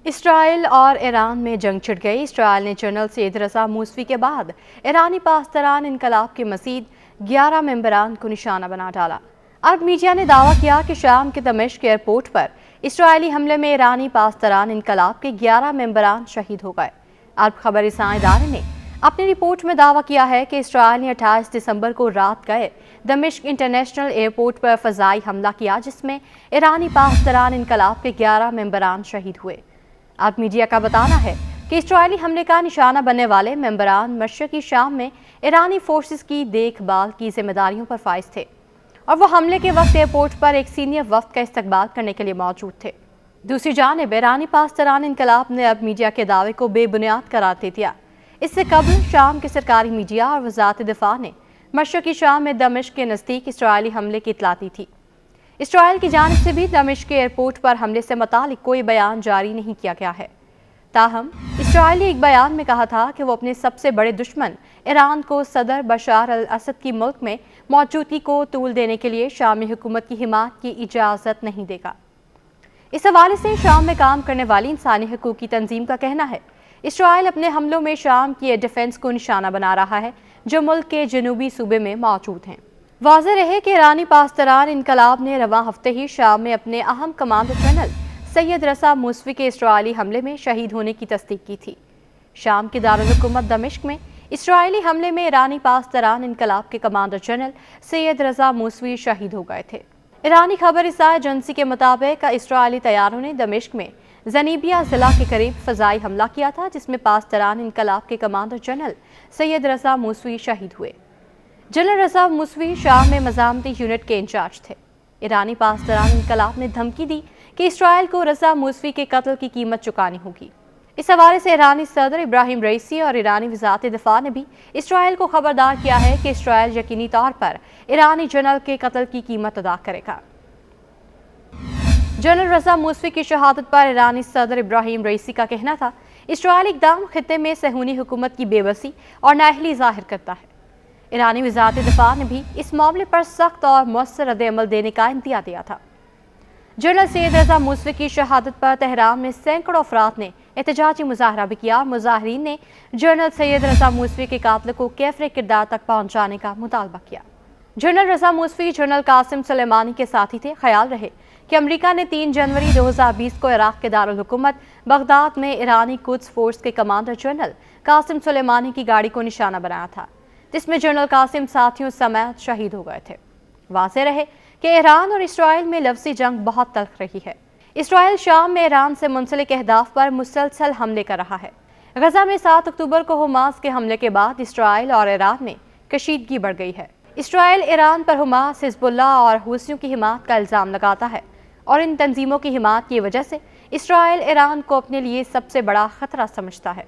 اسرائیل اور ایران میں جنگ چھڑ گئی۔ اسرائیل نے جنرل سید رضا موسوی کے بعد ایرانی پاسداران انقلاب کے مزید 11 ممبران کو نشانہ بنا ڈالا۔ عرب میڈیا نے دعویٰ کیا کہ شام کے دمشق ایئرپورٹ پر اسرائیلی حملے میں ایرانی پاسداران انقلاب کے 11 ممبران شہید ہو گئے۔ عرب خبر رساں ادارے نے اپنی رپورٹ میں دعویٰ کیا ہے کہ اسرائیل نے 28 دسمبر کو رات گئے دمشق انٹرنیشنل ایئرپورٹ پر فضائی حملہ کیا، جس میں ایرانی پاسداران انقلاب کے 11 ممبران شہید ہوئے۔ عرب میڈیا کا بتانا ہے کہ اسرائیلی حملے کا نشانہ بننے والے ممبران مشرقی شام میں ایرانی فورسز کی دیکھ بھال کی ذمہ داریوں پر فائز تھے اور وہ حملے کے وقت ایئرپورٹ پر ایک سینئر وفد کا استقبال کرنے کے لیے موجود تھے۔ دوسری جانب ایرانی پاسداران انقلاب نے عرب میڈیا کے دعوے کو بے بنیاد قرار دے دیا۔ اس سے قبل شام کے سرکاری میڈیا اور وزارت دفاع نے مشرقی شام میں دمشق کے نزدیک اسرائیلی حملے کی اطلاع دی تھی۔ اسرائیل کی جانب سے بھی دمشق کے ایئرپورٹ پر حملے سے متعلق کوئی بیان جاری نہیں کیا گیا ہے۔ تاہم اسرائیل نے ایک بیان میں کہا تھا کہ وہ اپنے سب سے بڑے دشمن ایران کو صدر بشار الاسد کی ملک میں موجودگی کو طول دینے کے لیے شامی حکومت کی حمایت کی اجازت نہیں دے گا۔ اس حوالے سے شام میں کام کرنے والی انسانی حقوق کی تنظیم کا کہنا ہے اسرائیل اپنے حملوں میں شام کی ایئر ڈیفنس کو نشانہ بنا رہا ہے جو ملک کے جنوبی صوبے میں موجود ہیں۔ واضح رہے کہ ایرانی پاسداران انقلاب نے رواں ہفتے ہی شام میں اپنے اہم کمانڈر جنرل سید رضا موسوی کے اسرائیلی حملے میں شہید ہونے کی تصدیق کی تھی۔ شام کے دارالحکومت دمشق میں اسرائیلی حملے میں ایرانی پاسداران انقلاب کے کمانڈر جنرل سید رضا موسوی شہید ہو گئے تھے۔ ایرانی خبر رساں ایجنسی کے مطابق اسرائیلی طیاروں نے دمشق میں زنیبیہ ضلع کے قریب فضائی حملہ کیا تھا، جس میں پاسداران انقلاب کے کمانڈر جنرل سید رضا موسوی شہید ہوئے۔ جنرل رضا موسوی شام میں مزاحمتی یونٹ کے انچارج تھے۔ ایرانی پاسداران انقلاب نے دھمکی دی کہ اسرائیل کو رضا موسوی کے قتل کی قیمت چکانی ہوگی۔ اس حوالے سے ایرانی صدر ابراہیم رئیسی اور ایرانی وزارت دفاع نے بھی اسرائیل کو خبردار کیا ہے کہ اسرائیل یقینی طور پر ایرانی جنرل کے قتل کی قیمت ادا کرے گا۔ جنرل رضا موسوی کی شہادت پر ایرانی صدر ابراہیم رئیسی کا کہنا تھا اسرائیلی اقدام خطے میں صہیونی حکومت کی بے بسی اور نااہلی ظاہر کرتا ہے۔ ایرانی وزارت دفاع نے بھی اس معاملے پر سخت اور مؤثر رد عمل دینے کا انتباہ دیا تھا۔ جنرل سید رضا موسوی کی شہادت پر تہران میں سینکڑوں افراد نے احتجاجی مظاہرہ بھی کیا اور مظاہرین نے جنرل سید رضا موسوی کے قاتل کو کیفر کردار تک پہنچانے کا مطالبہ کیا۔ جنرل رضا موسوی جنرل قاسم سلیمانی کے ساتھی تھے۔ خیال رہے کہ امریکہ نے 3 جنوری 2020 کو عراق کے دارالحکومت بغداد میں ایرانی قدس فورس کے کمانڈر جنرل قاسم سلیمانی کی گاڑی کو نشانہ بنایا تھا، جس میں جنرل قاسم ساتھیوں سمیت شہید ہو گئے تھے۔ واضح رہے کہ ایران اور اسرائیل میں لفظی جنگ بہت تلخ رہی ہے۔ اسرائیل شام میں ایران سے منسلک اہداف پر مسلسل حملے کر رہا ہے۔ غزہ میں 7 اکتوبر کو حماس کے حملے کے بعد اسرائیل اور ایران میں کشیدگی بڑھ گئی ہے۔ اسرائیل ایران پر حماس، حزب اللہ اور حوثیوں کی حمایت کا الزام لگاتا ہے اور ان تنظیموں کی حمایت کی وجہ سے اسرائیل ایران کو اپنے لیے سب سے بڑا خطرہ سمجھتا ہے۔